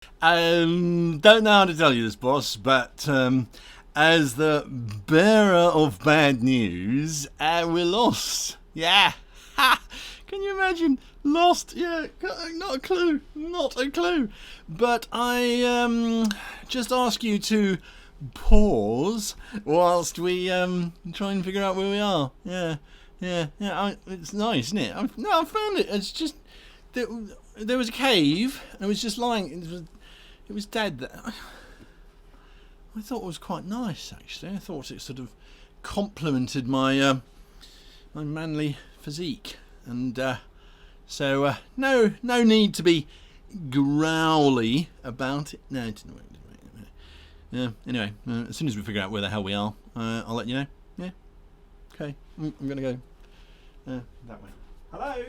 Don't know how to tell you this, boss, but as the bearer of bad news, we're lost. Yeah. Ha! Can you imagine? Lost? Yeah, not a clue. Not a clue. But I just ask you to pause whilst we try and figure out where we are. Yeah, yeah. It's nice, isn't it? I found it. It's just there, there was a cave, and it was just lying. It was dead. I thought it was quite nice, actually. I thought it sort of complemented my manly physique, and no need to be growly about it. No, yeah. Anyway, as soon as we figure out where the hell we are, I'll let you know. Yeah. Okay. I'm gonna go that way. Hello.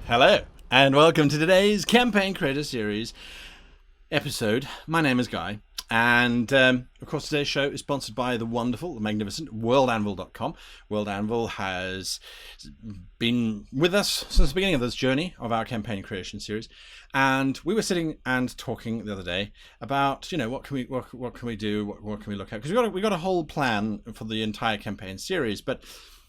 Hello, and welcome to today's Campaign Creator Series episode. My name is Guy, and of course today's show is sponsored by the wonderful, the magnificent worldanvil.com. World Anvil has been with us since the beginning of this journey of our campaign creation series, and we were sitting and talking the other day about, what can we do, what can we look at, because we got a whole plan for the entire campaign series, but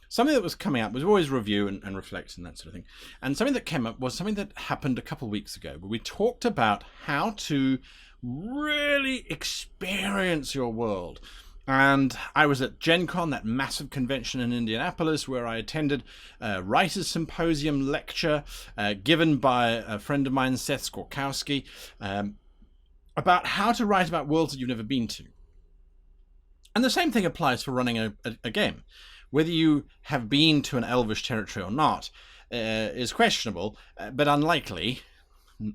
something that was coming up was always review and reflect and that sort of thing. And something that came up was something that happened a couple of weeks ago, where we talked about how to really experience your world. And I was at Gen Con, that massive convention in Indianapolis, where I attended a writers' symposium lecture given by a friend of mine, Seth Skorkowski, about how to write about worlds that you've never been to. And the same thing applies for running a game. Whether you have been to an elvish territory or not is questionable, but unlikely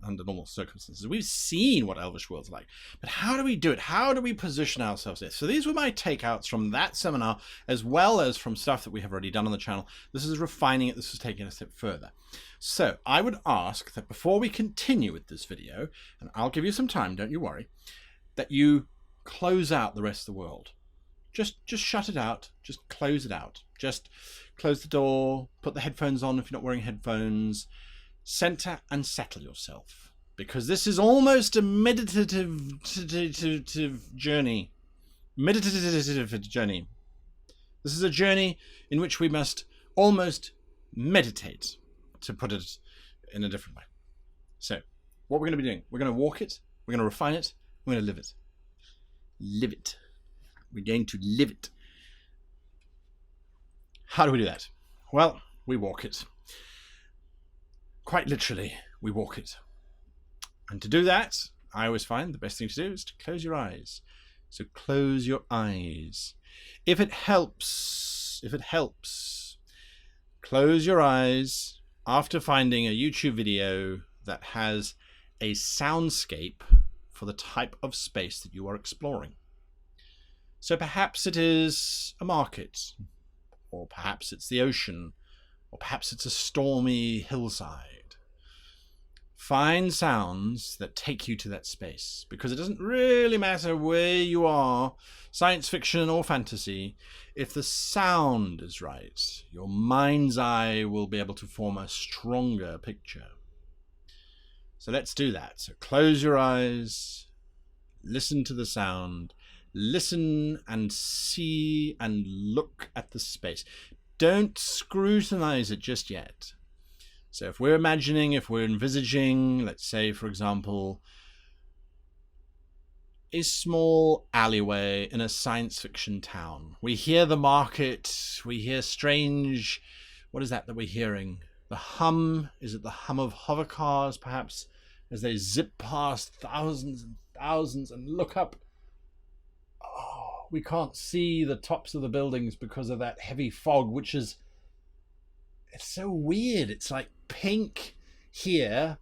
under normal circumstances. We've seen what elvish worlds are like, but how do we do it? How do we position ourselves there? So these were my takeouts from that seminar, as well as from stuff that we have already done on the channel. This is refining it. This is taking it a step further. So I would ask that before we continue with this video, and I'll give you some time, don't you worry, that you close out the rest of the world. Just shut it out. Just close it out. Just close the door. Put the headphones on if you're not wearing headphones. Center and settle yourself, because this is almost a meditative journey. Meditative journey. This is a journey in which we must almost meditate, to put it in a different way. So, what we're going to be doing, we're going to walk it, we're going to refine it, we're going to live it. Live it. We're going to live it. How do we do that? Well, we walk it. Quite literally, we walk it. And to do that, I always find the best thing to do is to close your eyes. So close your eyes. If it helps, close your eyes after finding a YouTube video that has a soundscape for the type of space that you are exploring. So perhaps it is a market, or perhaps it's the ocean, or perhaps it's a stormy hillside. Find sounds that take you to that space, because it doesn't really matter where you are, science fiction or fantasy. If the sound is right, your mind's eye will be able to form a stronger picture. So let's do that. So close your eyes, listen to the sound. Listen and see and look at the space. Don't scrutinize it just yet. So if we're envisaging, let's say, for example, a small alleyway in a science fiction town. We hear the market, we hear strange, what is that we're hearing? The hum, is it the hum of hover cars, perhaps, as they zip past thousands and thousands, and look up. We can't see the tops of the buildings because of that heavy fog, it's so weird. It's like pink here,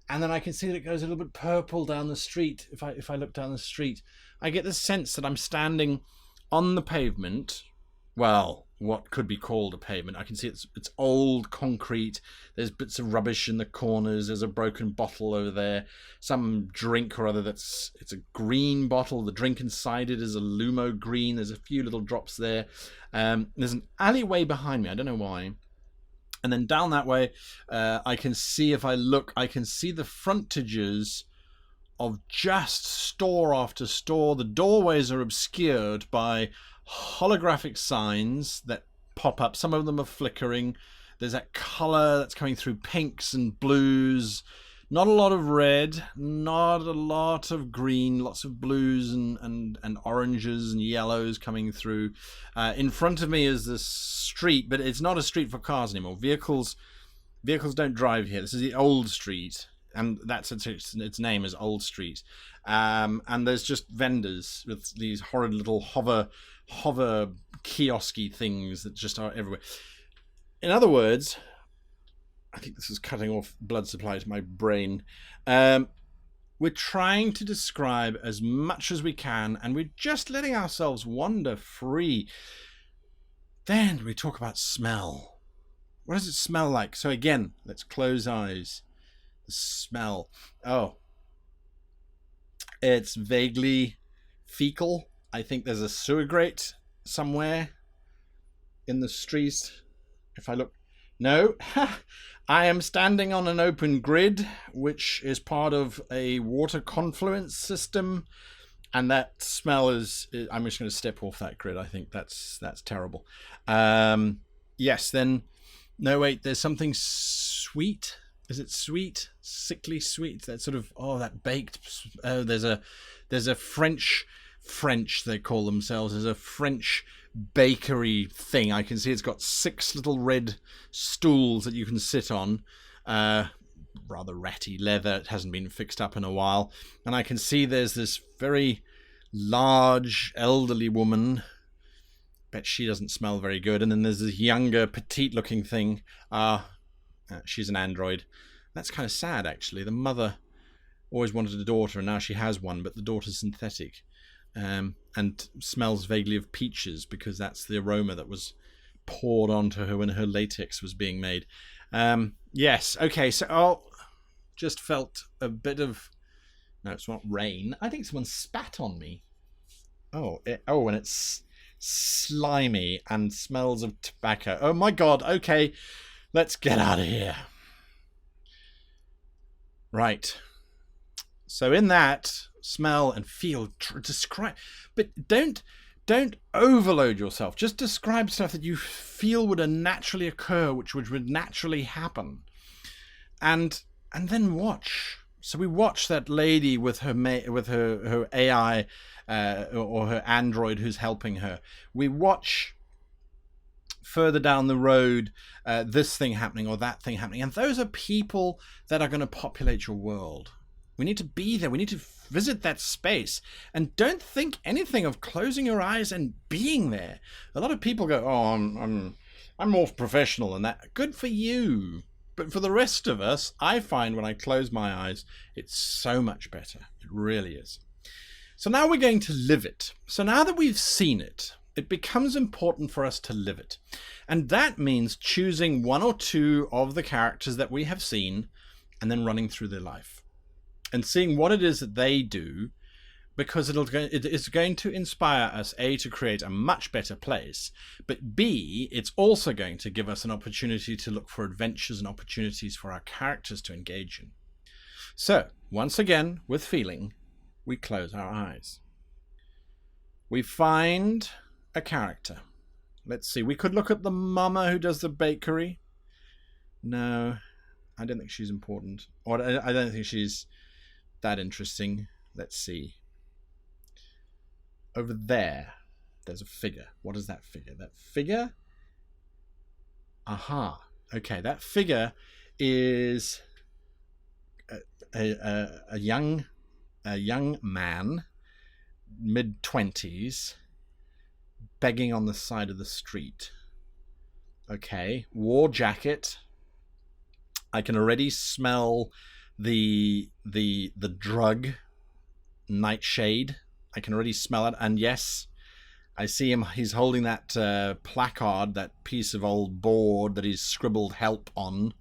and then I can see that it goes a little bit purple down the street. If I look down the street, I get the sense that I'm standing on the pavement. Well, what could be called a pavement. I can see it's old concrete. There's bits of rubbish in the corners. There's a broken bottle over there. Some drink or other it's a green bottle. The drink inside it is a Lumo green. There's a few little drops there. There's an alleyway behind me. I don't know why. And then down that way, I can see, if I look, I can see the frontages of just store after store. The doorways are obscured by holographic signs that pop up. Some of them are flickering. There's that color that's coming through, pinks and blues. Not a lot of red, not a lot of green, lots of blues and oranges and yellows coming through. In front of me is the street, but it's not a street for cars anymore. Vehicles don't drive here. This is the old street, and that's its name is Old Street. And there's just vendors with these horrid little hover kiosky things that just are everywhere. In other words, I think this is cutting off blood supply to my brain. We're trying to describe as much as we can, and we're just letting ourselves wander free. Then we talk about smell. What does it smell like? So again, let's close eyes. The smell. Oh, it's vaguely fecal. I think there's a sewer grate somewhere in the street. If I look, no. I am standing on an open grid, which is part of a water confluence system, and that smell is I'm just going to step off that grid. I think that's terrible. Yes, then, no, wait, there's something sweet. Is it sweet? Sickly sweet? That sort of, that baked, there's a French, they call themselves, there's a French bakery thing. I can see it's got 6 little red stools that you can sit on, rather ratty leather. It hasn't been fixed up in a while, and I can see there's this very large elderly woman. Bet she doesn't smell very good. And then there's this younger petite looking thing. She's an android. That's kind of sad, actually. The mother always wanted a daughter, and now she has one, but the daughter's synthetic. And smells vaguely of peaches, because that's the aroma that was poured onto her when her latex was being made. Yes, okay, so just felt a bit of, no, it's not rain. I think someone spat on me. And it's slimy and smells of tobacco. Oh my god, okay, let's get out of here. Right. So in that, smell and feel, describe, but don't overload yourself. Just describe stuff that you feel would naturally occur, which would naturally happen, and then watch. So we watch that lady with her AI or her android who's helping her. We watch further down the road this thing happening or that thing happening, and those are people that are going to populate your world. We need to be there. We need to visit that space, and don't think anything of closing your eyes and being there. A lot of people go, I'm more professional than that. Good for you. But for the rest of us, I find when I close my eyes, it's so much better. It really is. So now we're going to live it. So now that we've seen it, it becomes important for us to live it. And that means choosing 1 or 2 of the characters that we have seen and then running through their life and seeing what it is that they do, because it is going to inspire us, A, to create a much better place, but B, it's also going to give us an opportunity to look for adventures and opportunities for our characters to engage in. So, once again, with feeling, we close our eyes. We find a character. Let's see, we could look at the mama who does the bakery. No, I don't think she's important. Or I don't think she's that interesting. Let's see. Over there's a figure. What is that figure? That figure? Aha. Okay, that figure is a young man, mid-20s, begging on the side of the street. Okay, war jacket. I can already smell the drug nightshade. I can already smell it, and yes, I see him. He's holding that placard, that piece of old board that he's scribbled help on.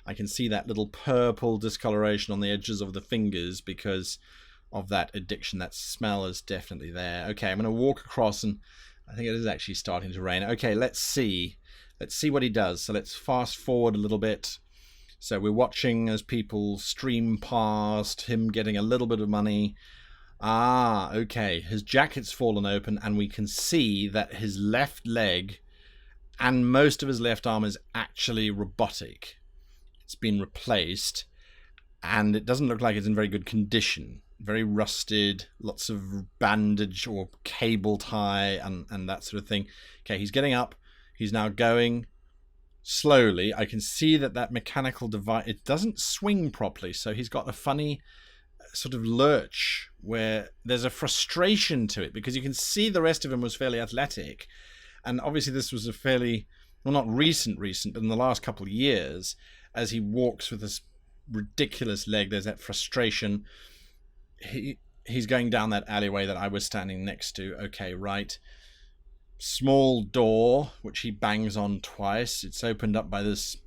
I can see that little purple discoloration on the edges of the fingers because of that addiction. That smell is definitely there. Okay, I'm going to walk across, and I think it is actually starting to rain. Okay, let's see Let's see what he does. So let's fast forward a little bit. So we're watching as people stream past, him getting a little bit of money. Okay. His jacket's fallen open, and we can see that his left leg and most of his left arm is actually robotic. It's been replaced, and it doesn't look like it's in very good condition. Very rusted, lots of bandage or cable tie and that sort of thing. Okay, he's getting up. He's now going slowly. I can see that mechanical device, it doesn't swing properly, so he's got a funny sort of lurch where there's a frustration to it, because you can see the rest of him was fairly athletic, and obviously this was a fairly, well, not recent, but in the last couple of years, as he walks with this ridiculous leg, there's that frustration. He's going down that alleyway that I was standing next to. Okay, right. Small door, which he bangs on twice. It's opened up by this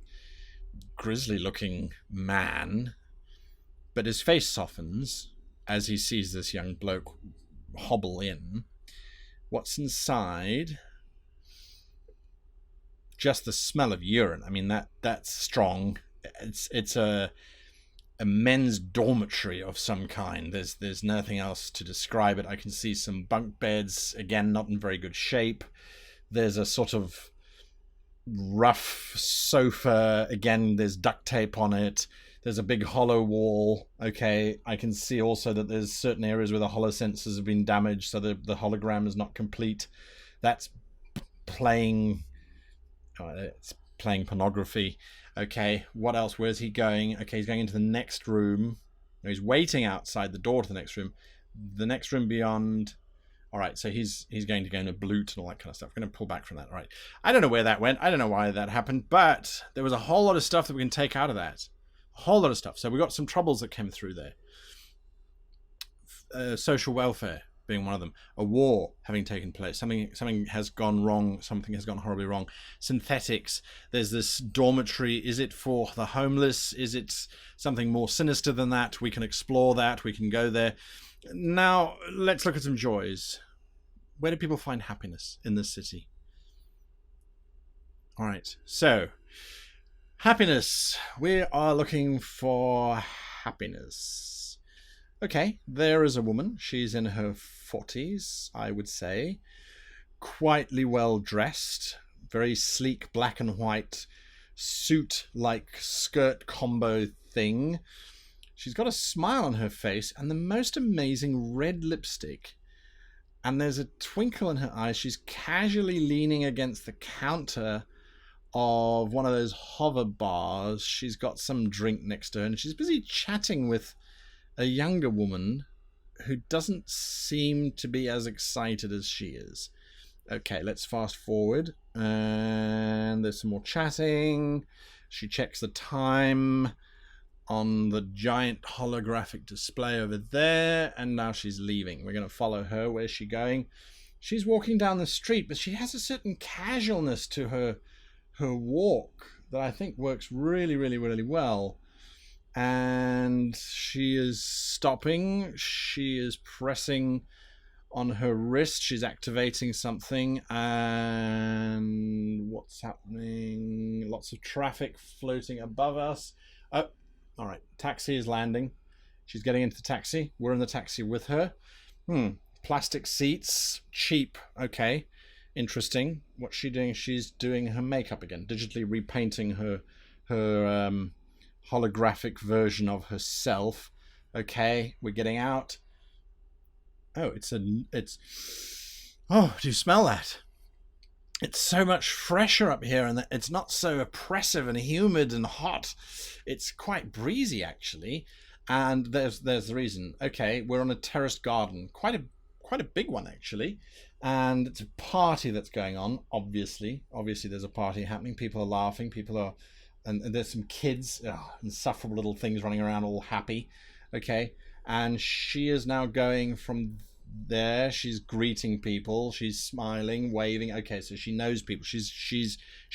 grisly-looking man, but his face softens as he sees this young bloke hobble in. What's inside? Just the smell of urine. I mean, that's strong. It's a men's dormitory of some kind. There's nothing else to describe it. I can see some bunk beds, again, not in very good shape. There's a sort of rough sofa. Again, there's duct tape on it. There's a big hollow wall. Okay, I can see also that there's certain areas where the hollow sensors have been damaged, so the hologram is not complete. That's playing... it's playing pornography. Okay, what else? Where's he going? Okay, he's going into the next room. No, he's waiting outside the door to the next room. The next room beyond. All right, so he's going to go into Blute and all that kind of stuff. We're going to pull back from that. All right. I don't know where that went. I don't know why that happened, but there was a whole lot of stuff that we can take out of that. A whole lot of stuff. So we got some troubles that came through there. Social welfare being one of them. A war having taken place. Something has gone wrong. Something has gone horribly wrong. Synthetics. There's this dormitory. Is it for the homeless? Is it something more sinister than that? We can explore that. We can go there. Now, let's look at some joys. Where do people find happiness in this city? All right. So, happiness. We are looking for happiness. Okay, there is a woman. She's in her 40s, I would say. Quietly well dressed. Very sleek black and white suit-like skirt combo thing. She's got a smile on her face and the most amazing red lipstick. And there's a twinkle in her eyes. She's casually leaning against the counter of one of those hover bars. She's got some drink next to her and she's busy chatting with a younger woman who doesn't seem to be as excited as she is. Okay, let's fast forward. And there's some more chatting. She checks the time on the giant holographic display over there. And now she's leaving. We're going to follow her. Where's she going? She's walking down the street, but she has a certain casualness to her walk that I think works really, really, really well. And she is stopping. She is pressing on her wrist. She's activating something. And what's happening? Lots of traffic floating above us. Oh, all right. Taxi is landing. She's getting into the taxi. We're in the taxi with her. Plastic seats. Cheap. Okay. Interesting. What's she doing? She's doing her makeup again. Digitally repainting her holographic version of herself. Okay, we're getting out. Oh, oh, do you smell that? It's so much fresher up here, and it's not so oppressive and humid and hot. It's quite breezy actually, and there's the reason. Okay, we're on a terraced garden, quite a big one actually, and it's a party that's going on. Obviously there's a party happening. People are laughing. And there's some kids, insufferable little things running around all happy. Okay. And she is now going from there. She's greeting people. She's smiling, waving. Okay. So she knows people. She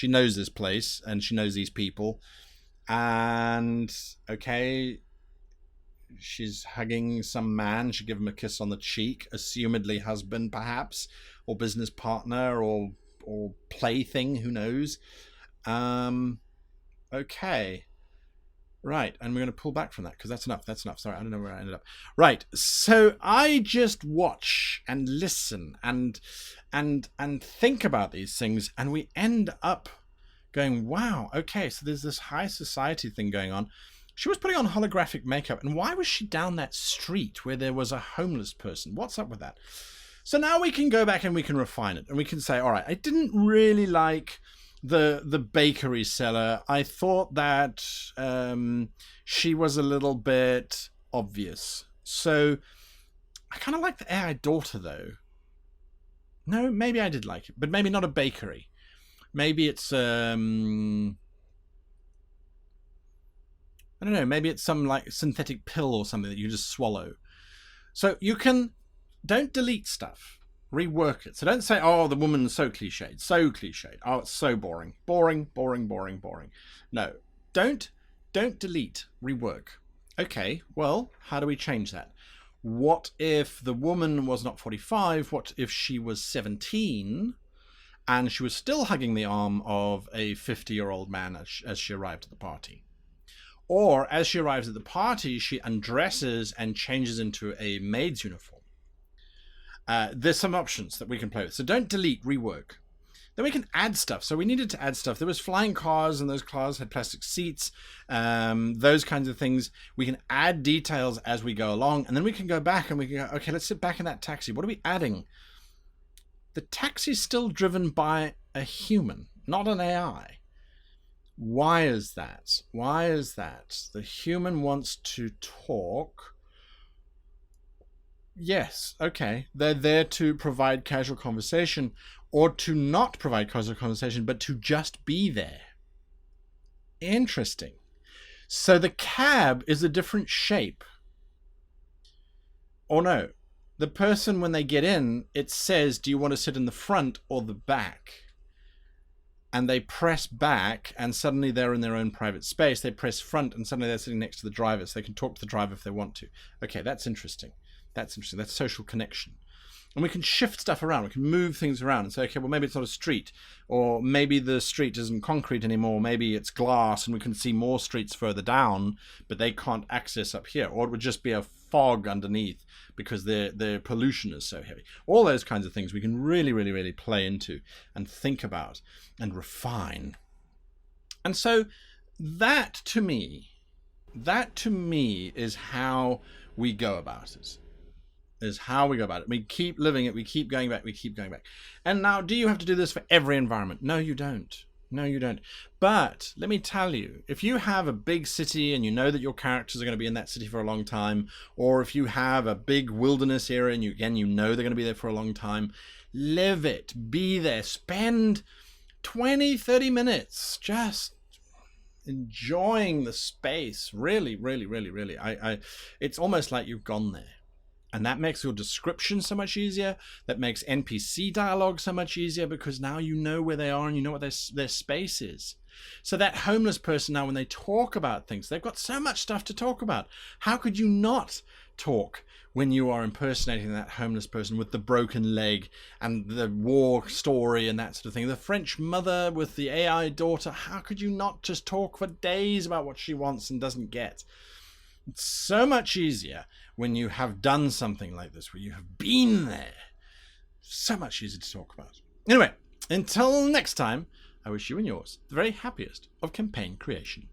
knows this place and she knows these people. And okay. She's hugging some man. She give him a kiss on the cheek, assumedly husband perhaps, or business partner or plaything. Who knows? Okay. Right, and we're going to pull back from that because that's enough. That's enough. Sorry, I don't know where I ended up. Right, so I just watch and listen and think about these things, and we end up going, wow, okay, so there's this high society thing going on. She was putting on holographic makeup, and why was she down that street where there was a homeless person? What's up with that? So now we can go back and we can refine it, and we can say, all right, I didn't really like the bakery seller. I thought that she was a little bit obvious. So I kind of like the AI daughter, though. No, maybe I did like it, but maybe not a bakery. Maybe it's I don't know. Maybe it's some like synthetic pill or something that you just swallow. So you don't delete stuff. Rework it. So don't say, oh, the woman's so cliched, so cliched. Oh, it's so boring. Boring, boring, boring, boring. No, don't delete, rework. Okay, well, how do we change that? What if the woman was not 45? What if she was 17 and she was still hugging the arm of a 50-year-old man as she arrived at the party? Or as she arrives at the party, she undresses and changes into a maid's uniform. There's some options that we can play with. So don't delete, rework. Then we can add stuff. So we needed to add stuff. There was flying cars, and those cars had plastic seats, those kinds of things. We can add details as we go along, and then we can go back and we can go, okay, let's sit back in that taxi. What are we adding? The taxi's still driven by a human, not an AI. Why is that? Why is that? The human wants to talk. Yes, okay. They're there to provide casual conversation, or to not provide casual conversation, but to just be there. Interesting. So the cab is a different shape. Or no, the person, when they get in, it says, do you want to sit in the front or the back? And they press back, and suddenly they're in their own private space. They press front, and suddenly they're sitting next to the driver, so they can talk to the driver if they want to. Okay, that's interesting. That's interesting. That's social connection. And we can shift stuff around. We can move things around and say, okay, well, maybe it's not a street, or maybe the street isn't concrete anymore. Maybe it's glass, and we can see more streets further down, but they can't access up here. Or it would just be a fog underneath because their pollution is so heavy. All those kinds of things we can really, really, really play into and think about and refine. And so that to me is how we go about it. Is how we go about it. We keep living it. We keep going back. We keep going back. And now, do you have to do this for every environment? No, you don't. No, you don't. But let me tell you, if you have a big city and you know that your characters are going to be in that city for a long time, or if you have a big wilderness area and you know they're going to be there for a long time, live it. Be there. Spend 20, 30 minutes just enjoying the space. Really, really, really, really. It's almost like you've gone there. And that makes your description so much easier. That makes NPC dialogue so much easier because now you know where they are and you know what their space is. So that homeless person now, when they talk about things, they've got so much stuff to talk about. How could you not talk when you are impersonating that homeless person with the broken leg and the war story and that sort of thing? The French mother with the AI daughter, how could you not just talk for days about what she wants and doesn't get? It's so much easier when you have done something like this, where you have been there. So much easier to talk about. Anyway, until next time, I wish you and yours the very happiest of campaign creation.